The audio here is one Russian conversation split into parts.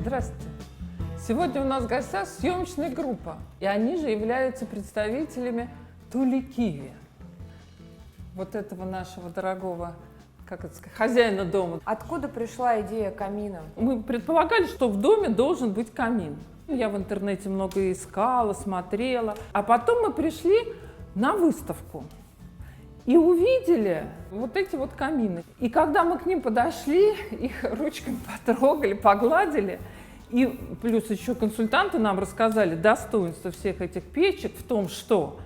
Здравствуйте. Сегодня у нас в гостях съемочная группа, и они же являются представителями Тули Киви, вот этого нашего дорогого, как это сказать, хозяина дома. Откуда пришла идея камина? Мы предполагали, что в доме должен быть камин. Я в интернете много искала, смотрела. А потом мы пришли на выставку и увидели вот эти вот камины. И когда мы к ним подошли, их ручками потрогали, погладили, и плюс еще консультанты нам рассказали достоинство всех этих печек в том, что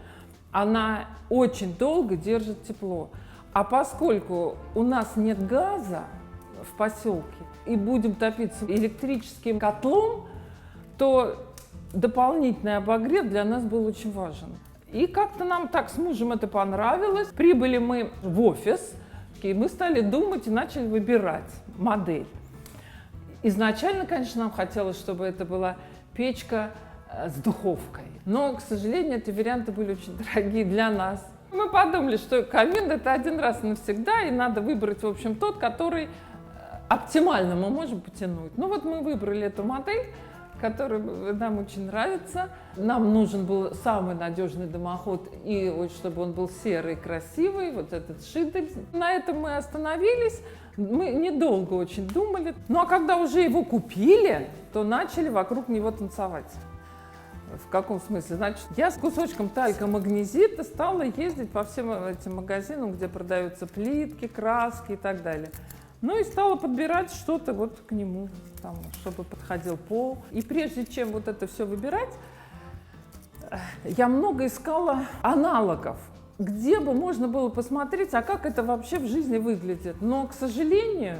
она очень долго держит тепло. А поскольку у нас нет газа в поселке и будем топиться электрическим котлом, то дополнительный обогрев для нас был очень важен. И как-то нам так с мужем это понравилось. Прибыли мы в офис, и мы стали думать и начали выбирать модель. Изначально, конечно, нам хотелось, чтобы это была печка с духовкой. Но, к сожалению, эти варианты были очень дорогие для нас. Мы подумали, что камин – это один раз навсегда, и надо выбрать, в общем, тот, который оптимально мы можем потянуть. Ну вот мы выбрали эту модель, которая нам очень нравится. Нам нужен был самый надежный дымоход, и вот чтобы он был серый, красивый, вот этот шидель. На этом мы остановились. Мы недолго очень думали. Ну а когда уже его купили, то начали вокруг него танцевать. В каком смысле? Значит, я с кусочком талька-магнезита стала ездить по всем этим магазинам, где продаются плитки, краски и так далее. Ну и стала подбирать что-то вот к нему, там, чтобы подходил пол. И прежде чем вот это все выбирать, я много искала аналогов, где бы можно было посмотреть, а как это вообще в жизни выглядит. Но, к сожалению,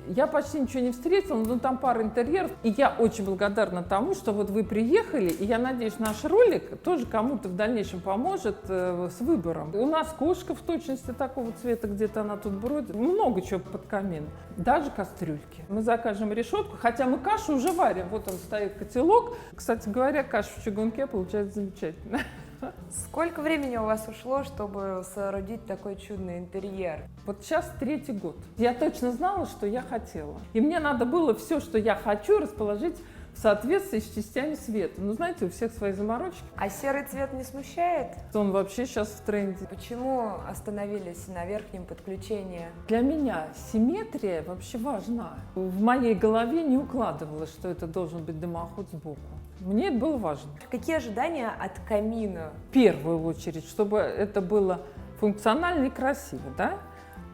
я почти ничего не встретила, но там пара интерьеров. И я очень благодарна тому, что вот вы приехали, и я надеюсь, наш ролик тоже кому-то в дальнейшем поможет с выбором. У нас кошка в точности такого цвета, где-то она тут бродит. Много чего под камин, даже кастрюльки. Мы закажем решетку, хотя мы кашу уже варим. Вот он стоит котелок. Кстати говоря, каша в чугунке получается замечательно. Сколько времени у вас ушло, чтобы соорудить такой чудный интерьер? Вот сейчас 3-й год. Я точно знала, что я хотела. И мне надо было все, что я хочу, расположить в соответствии с частями света. Ну, знаете, у всех свои заморочки. А серый цвет не смущает? Он вообще сейчас в тренде. Почему остановились на верхнем подключении? Для меня симметрия вообще важна. В моей голове не укладывалось, что это должен быть дымоход сбоку. Мне это было важно. Какие ожидания от камина? В первую очередь, чтобы это было функционально и красиво, да?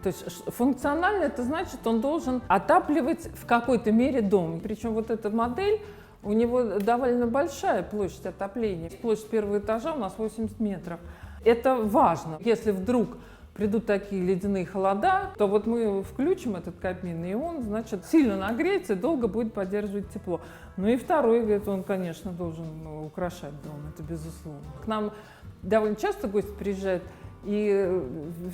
То есть функционально это значит, он должен отапливать в какой-то мере дом. Причем вот эта модель, у него довольно большая площадь отопления. Площадь первого этажа у нас 80 метров. Это важно. Если вдруг придут такие ледяные холода, то вот мы включим этот камин, и он, значит, сильно нагреется и долго будет поддерживать тепло. Ну и второй, это он, конечно, должен украшать дом, это безусловно. К нам довольно часто гости приезжают, и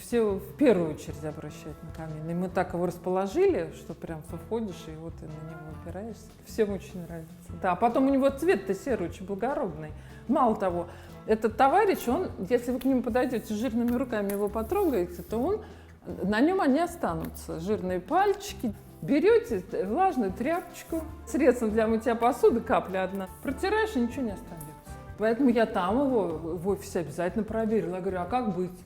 все в первую очередь обращают на камин. И мы так его расположили, что прям ты входишь, и вот ты на него опираешься. Всем очень нравится. Да, а потом у него цвет-то серый, очень благородный. Мало того, этот товарищ, он, если вы к нему подойдете с жирными руками, его потрогаете, то на нем они останутся, жирные пальчики. Берете влажную тряпочку, средством для мытья посуды, капля одна, протираешь, и ничего не останется. Поэтому я там его в офисе обязательно проверила. Я говорю, а как быть?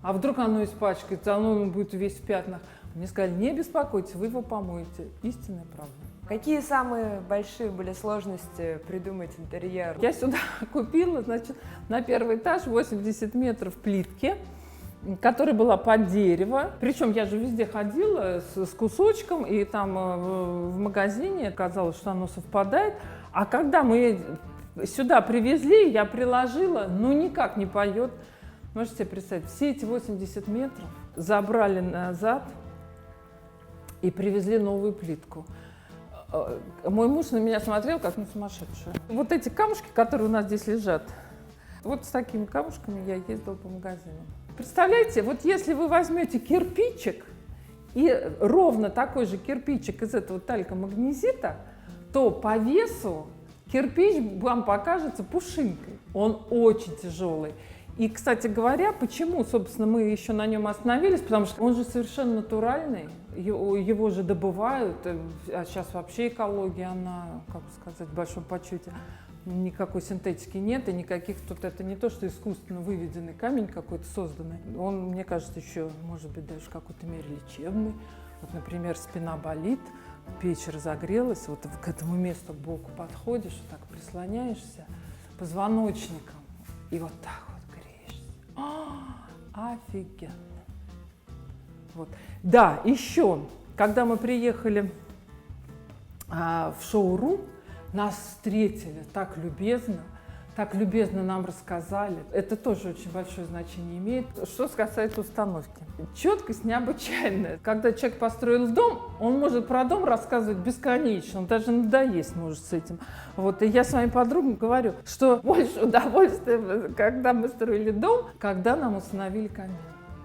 А вдруг оно испачкается, оно будет весь в пятнах? Мне сказали, не беспокойтесь, вы его помоете. Истинная правда. Какие самые большие были сложности придумать интерьер? Я сюда купила, значит, на первый этаж 80 метров плитки, которая была под дерево. Причем я же везде ходила с кусочком, и там в магазине оказалось, что оно совпадает. А когда мы сюда привезли, я приложила, ну никак не поет. Можете себе представить, все эти 80 метров забрали назад и привезли новую плитку. Мой муж на меня смотрел, как на сумасшедшую. Вот эти камушки, которые у нас здесь лежат, вот с такими камушками я ездила по магазину. Представляете, вот если вы возьмете кирпичик и ровно такой же кирпичик из этого талька-магнезита, то по весу кирпич вам покажется пушинкой. Он очень тяжелый. И, кстати говоря, почему, собственно, мы еще на нем остановились, потому что он же совершенно натуральный, его же добывают, а сейчас вообще экология, она, как сказать, в большом почете, никакой синтетики нет, и никаких тут, это не то, что искусственно выведенный камень какой-то созданный, он, мне кажется, еще, может быть, даже в какой-то мере лечебный. Вот, например, спина болит, печь разогрелась, вот к этому месту к боку подходишь, вот так прислоняешься позвоночником и вот так вот греешься. Офигенно. Вот. Да, еще, когда мы приехали в шоурум, нас встретили так любезно нам рассказали. Это тоже очень большое значение имеет. Что касается установки. Четкость необычайная. Когда человек построил дом, он может про дом рассказывать бесконечно, он даже надоесть может с этим. Вот. И я своим подругам говорю, что больше удовольствия, когда мы строили дом, когда нам установили камин.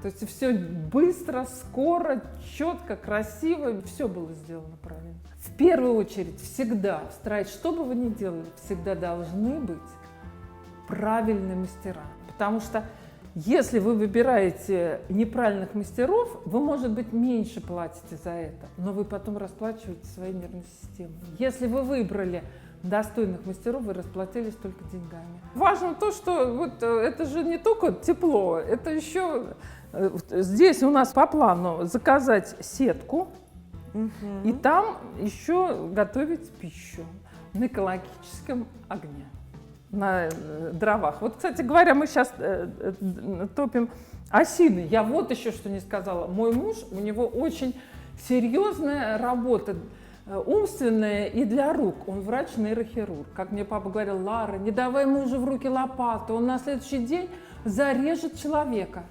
То есть все быстро, скоро, четко, красиво, все было сделано правильно. В первую очередь, всегда в строительстве, что бы вы ни делали, всегда должны быть правильные мастера. Потому что если вы выбираете неправильных мастеров, вы, может быть, меньше платите за это, но вы потом расплачиваете своей нервной системой. Если вы выбрали достойных мастеров, вы расплатились только деньгами. Важно то, что вот это же не только тепло, это еще здесь у нас по плану заказать сетку, и там еще готовить пищу на экологическом огне, на дровах. Вот, кстати говоря, мы сейчас топим осины. Я вот еще что не сказала. Мой муж, у него очень серьезная работа, умственная и для рук. Он врач-нейрохирург. Как мне папа говорил: Лара, не давай мужу в руки лопату, он на следующий день зарежет человека.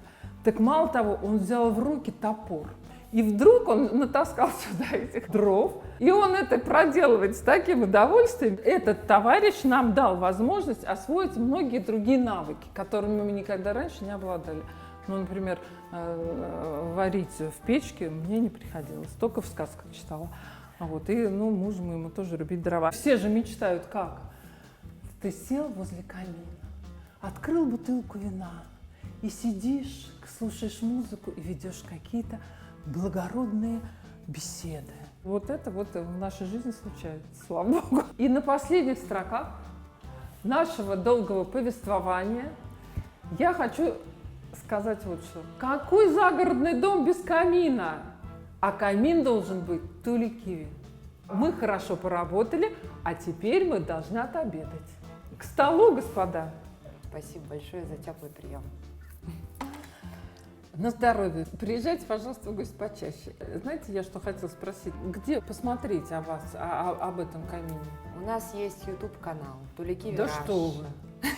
Так мало того, он взял в руки топор. И вдруг он натаскал сюда этих дров, и он это проделывает с таким удовольствием. Этот товарищ нам дал возможность освоить многие другие навыки, которыми мы никогда раньше не обладали. Ну, например, варить в печке мне не приходилось, только в сказках читала. Вот. И мужу моему тоже рубить дрова. Все же мечтают как? Ты сел возле камина, открыл бутылку вина и сидишь, слушаешь музыку и ведешь какие-то благородные беседы. Вот это вот в нашей жизни случается, слава богу. И на последних строках нашего долгого повествования я хочу сказать вот что. Какой загородный дом без камина? А камин должен быть тули-киви. Мы хорошо поработали, а теперь мы должны отобедать. К столу, господа. Спасибо большое за теплый прием. На здоровье. Приезжайте, пожалуйста, в гости почаще. Знаете, я что хотела спросить? Где посмотреть о вас, об этом камине? У нас есть YouTube-канал Тули-Киви Да Раша. что вы!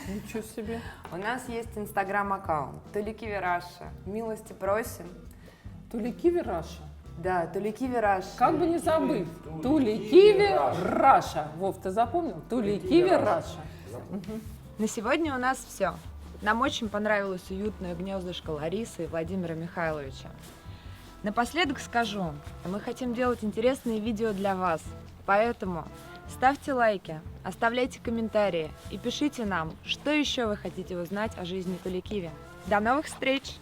Ничего себе! У нас есть Instagram-аккаунт Тули-Киви Раша. Милости просим. Тули-Киви Раша. Да, Тули-Киви Раша. Как бы не забыть. Тули-Киви Раша. Вов, ты запомнил? Тули-Киви Раша. На сегодня у нас все. Нам очень понравилось уютное гнездышко Ларисы и Владимира Михайловича. Напоследок скажу, мы хотим делать интересные видео для вас, поэтому ставьте лайки, оставляйте комментарии и пишите нам, что еще вы хотите узнать о жизни Тули-Киви. До новых встреч!